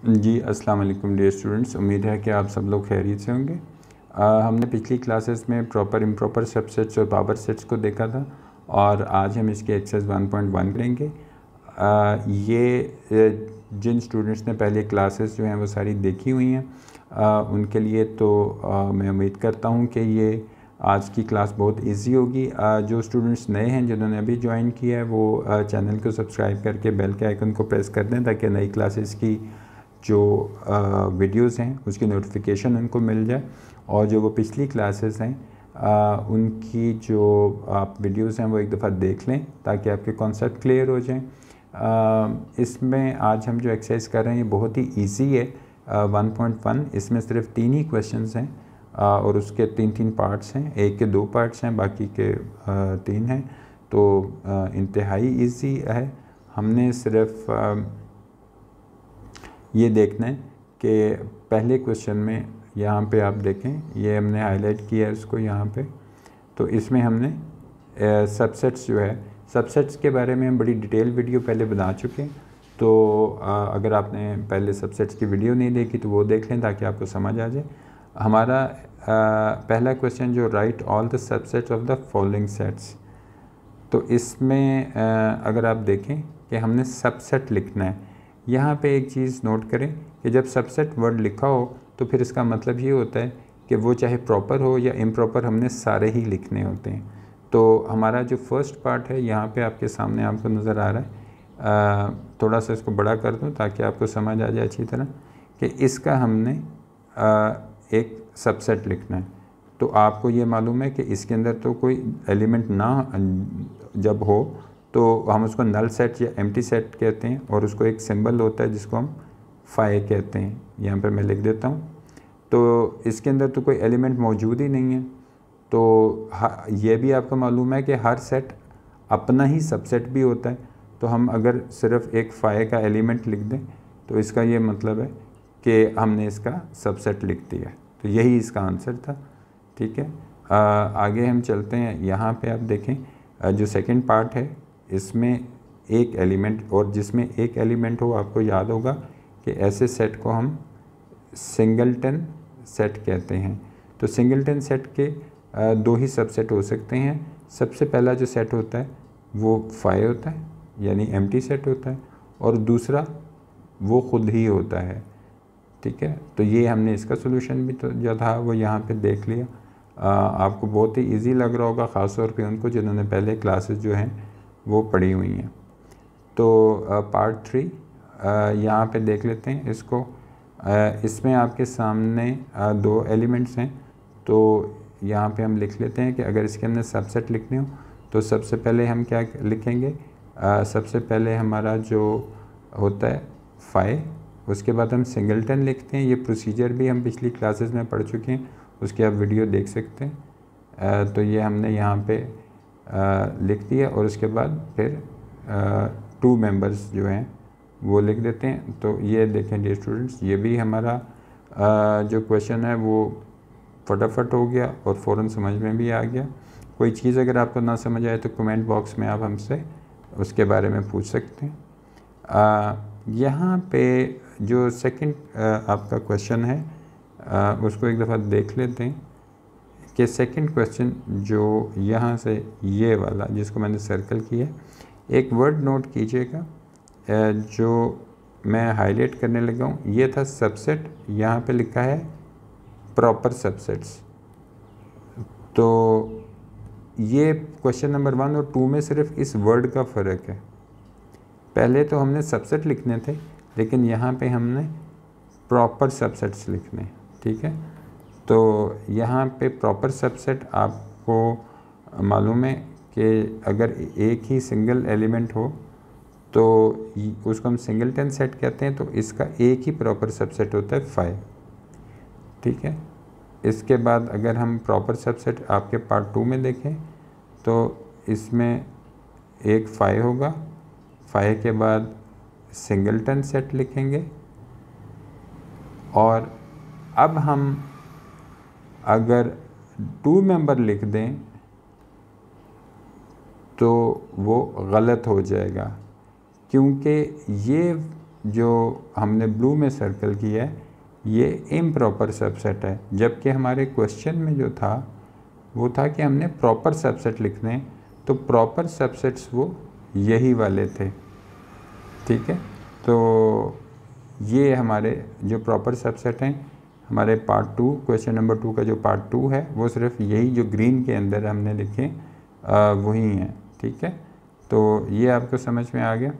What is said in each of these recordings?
जी अस्सलाम वालेकुम dear students, उम्मीद है कि आप सब लोग खैरियत से होंगे। हमने पिछली क्लासेस में प्रॉपर इम्प्रॉपर सबसेट्स और पावर सेट्स को देखा था और आज हम इसके एक्सरसाइज 1.1 करेंगे। जिन स्टूडेंट्स ने पहले क्लासेस जो हैं वो सारी देखी हुई हैं, उनके लिए तो मैं उम्मीद करता हूँ कि ये आज की क्लास बहुत इजी होगी। जो स्टूडेंट्स नए हैं जिन्होंने अभी ज्वाइन किया है वो चैनल को सब्सक्राइब करके बेल के आइकन को प्रेस कर दें ताकि नई क्लासेस की जो वीडियोस हैं उसकी नोटिफिकेशन उनको मिल जाए, और जो वो पिछली क्लासेस हैं उनकी जो आप वीडियोस हैं वो एक दफ़ा देख लें ताकि आपके कॉन्सेप्ट क्लियर हो जाएं। इसमें आज हम जो एक्सरसाइज कर रहे हैं ये बहुत ही इजी है। 1.1 इसमें सिर्फ 3 ही क्वेश्चंस हैं और उसके 3 पार्ट्स हैं। एक के 2 पार्ट्स हैं, बाकी के 3 हैं, तो इंतहाई इजी है। हमने सिर्फ ये देखना है कि पहले क्वेश्चन में यहाँ पे आप देखें, ये हमने हाईलाइट किया है उसको यहाँ पे। तो इसमें हमने सबसेट्स जो है, सबसेट्स के बारे में हम बड़ी डिटेल वीडियो पहले बना चुके हैं। तो अगर आपने पहले सबसेट्स की वीडियो नहीं देखी तो वो देख लें ताकि आपको समझ आ जाए। हमारा पहला क्वेश्चन जो right all the subsets of the following sets, तो इसमें अगर आप देखें कि हमने सबसेट लिखना है। यहाँ पे एक चीज़ नोट करें कि जब सबसेट वर्ड लिखा हो तो फिर इसका मतलब ये होता है कि वो चाहे प्रॉपर हो या इम्प्रॉपर हमने सारे ही लिखने होते हैं। तो हमारा जो फर्स्ट पार्ट है यहाँ पे आपके सामने आपको नज़र आ रहा है। थोड़ा सा इसको बड़ा कर दूँ ताकि आपको समझ आ जाए अच्छी तरह कि इसका हमने एक सबसेट लिखना है। तो आपको ये मालूम है कि इसके अंदर तो कोई एलिमेंट ना जब हो तो हम उसको नल सेट या एम्प्टी सेट कहते हैं, और उसको एक सिंबल होता है जिसको हम फाई कहते हैं। यहाँ पर मैं लिख देता हूँ। तो इसके अंदर तो कोई एलिमेंट मौजूद ही नहीं है। तो ये भी आपको मालूम है कि हर सेट अपना ही सबसेट भी होता है। तो हम अगर सिर्फ एक फाई का एलिमेंट लिख दें तो इसका ये मतलब है कि हमने इसका सबसेट लिख दिया। तो यही इसका आंसर था। ठीक है, आगे हम चलते हैं। यहाँ पे आप देखें जो सेकंड पार्ट है इसमें एक एलिमेंट, और जिसमें एक एलिमेंट हो आपको याद होगा कि ऐसे सेट को हम सिंगलटन सेट कहते हैं। तो सिंगलटन सेट के 2 ही सबसेट हो सकते हैं। सबसे पहला जो सेट होता है वो फाई होता है यानी एम्प्टी सेट होता है, और दूसरा वो ख़ुद ही होता है। ठीक है, तो ये हमने इसका सोल्यूशन भी तो जो था वो यहाँ पे देख लिया। आपको बहुत ही इजी लग रहा होगा, ख़ास तौर पे उनको जिन्होंने पहले क्लासेस जो हैं वो पढ़ी हुई हैं। तो पार्ट 3 यहाँ पे देख लेते हैं इसको। इसमें आपके सामने 2 एलिमेंट्स हैं। तो यहाँ पे हम लिख लेते हैं कि अगर इसके अंदर सबसेट लिखने हो तो सबसे पहले हम क्या लिखेंगे। सबसे पहले हमारा जो होता है फाई, उसके बाद हम सिंगलटन लिखते हैं। ये प्रोसीजर भी हम पिछली क्लासेस में पढ़ चुके हैं, उसकी आप वीडियो देख सकते हैं। तो ये हमने यहाँ पे लिख दिया, और उसके बाद फिर 2 मेंबर्स जो हैं वो लिख देते हैं। तो ये देखें डियर स्टूडेंट्स, ये भी हमारा जो क्वेश्चन है वो फटाफट हो गया और फ़ौरन समझ में भी आ गया। कोई चीज़ अगर आपको ना समझ आए तो कमेंट बॉक्स में आप हमसे उसके बारे में पूछ सकते हैं। यहाँ पे जो सेकंड आपका क्वेश्चन है उसको एक दफ़ा देख लेते हैं कि सेकंड क्वेश्चन जो यहाँ से ये वाला जिसको मैंने सर्कल किया, एक वर्ड नोट कीजिएगा जो मैं हाईलाइट करने लगा हूँ। ये था सबसेट, यहाँ पे लिखा है प्रॉपर सबसेट्स। तो ये क्वेश्चन नंबर 1 और 2 में सिर्फ इस वर्ड का फ़र्क है। पहले तो हमने सबसेट लिखने थे, लेकिन यहाँ पे हमने प्रॉपर सबसेट्स लिखने। ठीक है, तो यहाँ पे प्रॉपर सबसेट आपको मालूम है कि अगर एक ही सिंगल एलिमेंट हो तो उसको हम सिंगलटन सेट कहते हैं। तो इसका एक ही प्रॉपर सबसेट होता है फाई। ठीक है, इसके बाद अगर हम प्रॉपर सबसेट आपके पार्ट 2 में देखें तो इसमें एक फाई होगा, फाई के बाद सिंगलटन सेट लिखेंगे, और अब हम अगर 2 मेंबर लिख दें तो वो गलत हो जाएगा, क्योंकि ये जो हमने ब्लू में सर्कल किया है ये इम्प्रॉपर सबसेट है, जबकि हमारे क्वेश्चन में जो था वो था कि हमने प्रॉपर सबसेट लिखने हैं, तो प्रॉपर सबसेट्स वो यही वाले थे। ठीक है, तो ये हमारे जो प्रॉपर सबसेट हैं हमारे पार्ट 2 क्वेश्चन नंबर 2 का जो पार्ट 2 है वो सिर्फ यही जो ग्रीन के अंदर हमने लिखे वही हैं। ठीक है, तो ये आपको समझ में आ गया।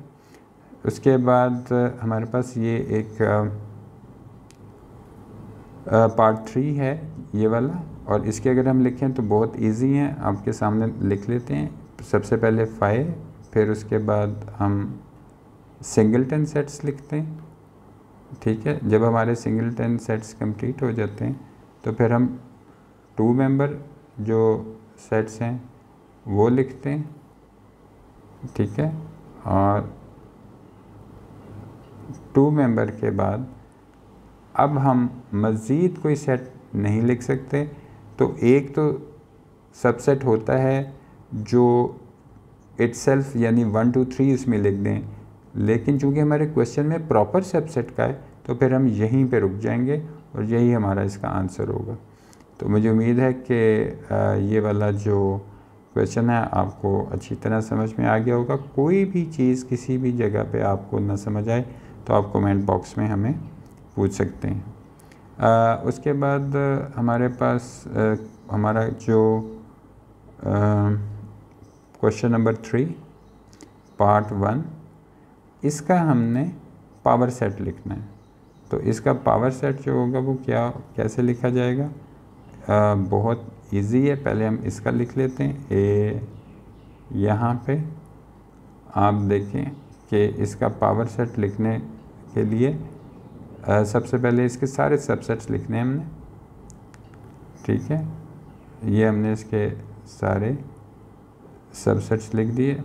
उसके बाद हमारे पास ये एक पार्ट 3 है ये वाला, और इसके अगर हम लिखें तो बहुत इजी हैं, आपके सामने लिख लेते हैं। सबसे पहले 5, फिर उसके बाद हम सिंगलटन सेट्स लिखते हैं। ठीक है, जब हमारे सिंगलटन सेट्स कंप्लीट हो जाते हैं तो फिर हम 2 मेंबर जो सेट्स हैं वो लिखते हैं। ठीक है, और 2 मेंबर के बाद अब हम मज़ीद कोई सेट नहीं लिख सकते, तो एक तो सबसेट होता है जो इटसेल्फ यानी 1 2 3 इसमें लिख दें, लेकिन चूंकि हमारे क्वेश्चन में प्रॉपर सबसेट का है तो फिर हम यहीं पे रुक जाएंगे और यही हमारा इसका आंसर होगा। तो मुझे उम्मीद है कि ये वाला जो क्वेश्चन है आपको अच्छी तरह समझ में आ गया होगा। कोई भी चीज़ किसी भी जगह पे आपको ना समझ आए तो आप कमेंट बॉक्स में हमें पूछ सकते हैं। उसके बाद हमारे पास हमारा जो क्वेश्चन नंबर 3 पार्ट 1, इसका हमने पावर सेट लिखना है। तो इसका पावर सेट जो होगा वो कैसे लिखा जाएगा, बहुत इजी है। पहले हम इसका लिख लेते हैं ए। यहाँ पे आप देखें कि इसका पावर सेट लिखने के लिए सबसे पहले इसके सारे सबसेट्स लिखने हैं हमने। ठीक है, ये हमने इसके सारे सबसेट्स लिख दिए,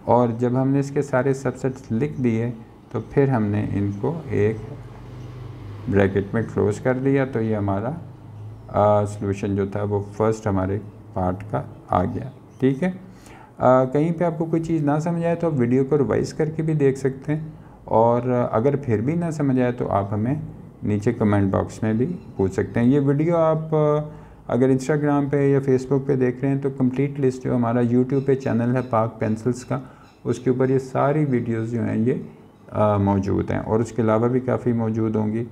और जब हमने इसके सारे सबसेट्स लिख दिए तो फिर हमने इनको एक ब्रैकेट में क्लोज कर दिया। तो ये हमारा सॉल्यूशन जो था वो फर्स्ट हमारे पार्ट का आ गया। ठीक है, कहीं पे आपको कोई चीज़ ना समझ आए तो आप वीडियो को रिवाइज़ करके भी देख सकते हैं, और अगर फिर भी ना समझ आए तो आप हमें नीचे कमेंट बॉक्स में भी पूछ सकते हैं। ये वीडियो आप अगर इंस्टाग्राम पे या फेसबुक पे देख रहे हैं तो कंप्लीट लिस्ट जो हमारा यूट्यूब पे चैनल है पाक पेंसिल्स का, उसके ऊपर ये सारी वीडियोस जो हैं ये मौजूद हैं, और उसके अलावा भी काफ़ी मौजूद होंगी।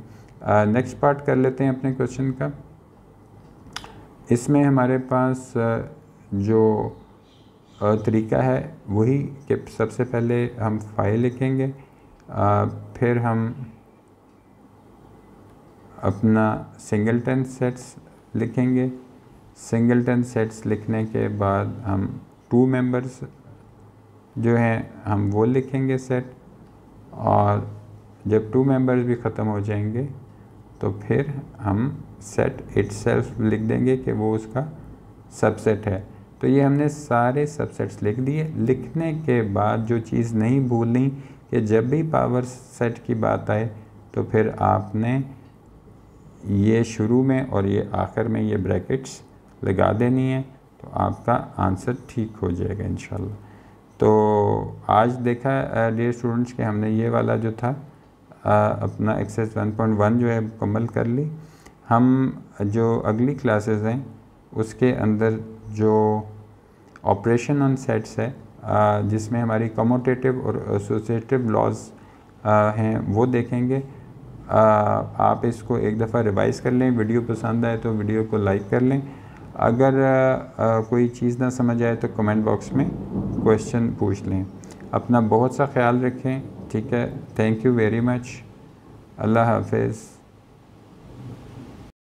नेक्स्ट पार्ट कर लेते हैं अपने क्वेश्चन का। इसमें हमारे पास जो तरीका है वही कि सबसे पहले हम फाइल लिखेंगे, फिर हम अपना सिंगलटन सेट्स लिखेंगे। सिंगलटन सेट्स लिखने के बाद हम 2 मेंबर्स जो हैं हम वो लिखेंगे सेट, और जब 2 मेंबर्स भी ख़त्म हो जाएंगे तो फिर हम सेट इटसेल्फ लिख देंगे कि वो उसका सबसेट है। तो ये हमने सारे सबसेट्स लिख दिए। लिखने के बाद जो चीज़ नहीं भूलनी कि जब भी पावर सेट की बात आए तो फिर आपने ये शुरू में और ये आखिर में ये ब्रैकेट्स लगा देनी है, तो आपका आंसर ठीक हो जाएगा इंशाल्लाह। तो आज देखा डियर स्टूडेंट्स कि हमने ये वाला जो था अपना एक्सरसाइज 1.1 जो है मुकम्मल कर ली। हम जो अगली क्लासेस हैं उसके अंदर जो ऑपरेशन ऑन सेट्स है, जिसमें हमारी कम्यूटेटिव और एसोसिएटिव लॉज हैं वो देखेंगे। आप इसको एक दफ़ा रिवाइज़ कर लें। वीडियो पसंद आए तो वीडियो को लाइक कर लें। अगर कोई चीज़ ना समझ आए तो कमेंट बॉक्स में क्वेश्चन पूछ लें। अपना बहुत सा ख्याल रखें। ठीक है, थैंक यू वेरी मच। अल्लाह हाफिज़।